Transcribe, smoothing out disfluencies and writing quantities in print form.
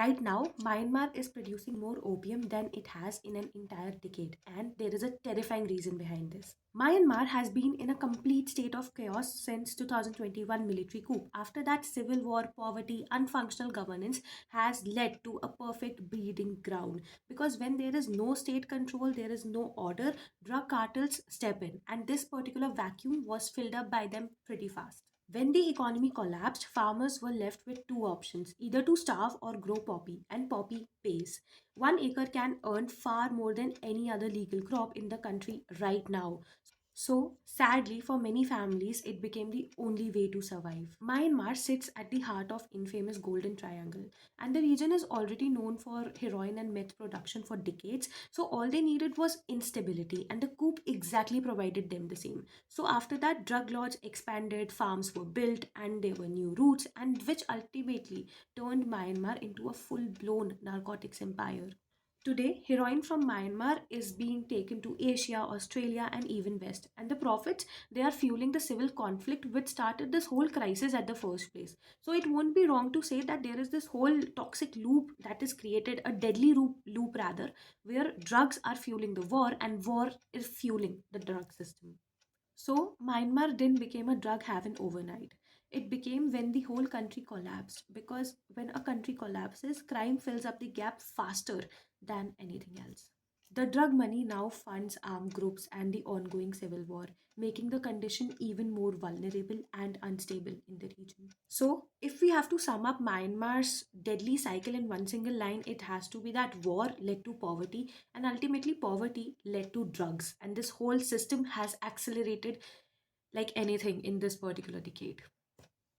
Right now, Myanmar is producing more opium than it has in an entire decade, and there is a terrifying reason behind this. Myanmar has been in a complete state of chaos since 2021 military coup. After that, civil war, poverty, unfunctional governance has led to a perfect breeding ground. Because when there is no state control, there is no order, drug cartels step in, and this particular vacuum was filled up by them pretty fast. When the economy collapsed, farmers were left with two options, either to starve or grow poppy, and poppy pays. 1 acre can earn far more than any other legal crop in the country right now. So, sadly, for many families, it became the only way to survive. Myanmar sits at the heart of infamous Golden Triangle, and the region is already known for heroin and meth production for decades. So, all they needed was instability, and the coup exactly provided them the same. So, after that, drug lords expanded, farms were built, and there were new routes, and which ultimately turned Myanmar into a full blown narcotics empire. Today, heroin from Myanmar is being taken to Asia, Australia, and even West. And the profits, they are fueling the civil conflict which started this whole crisis at the first place. So it won't be wrong to say that there is this whole toxic loop that is created, a deadly loop rather, where drugs are fueling the war and war is fueling the drug system. So, Myanmar didn't become a drug haven overnight. It became when the whole country collapsed. Because when a country collapses, crime fills up the gap faster than anything else. The drug money now funds armed groups and the ongoing civil war, making the condition even more vulnerable and unstable in the region. So, if we have to sum up Myanmar's deadly cycle in one single line, it has to be that war led to poverty, and ultimately, poverty led to drugs. And this whole system has accelerated like anything in this particular decade.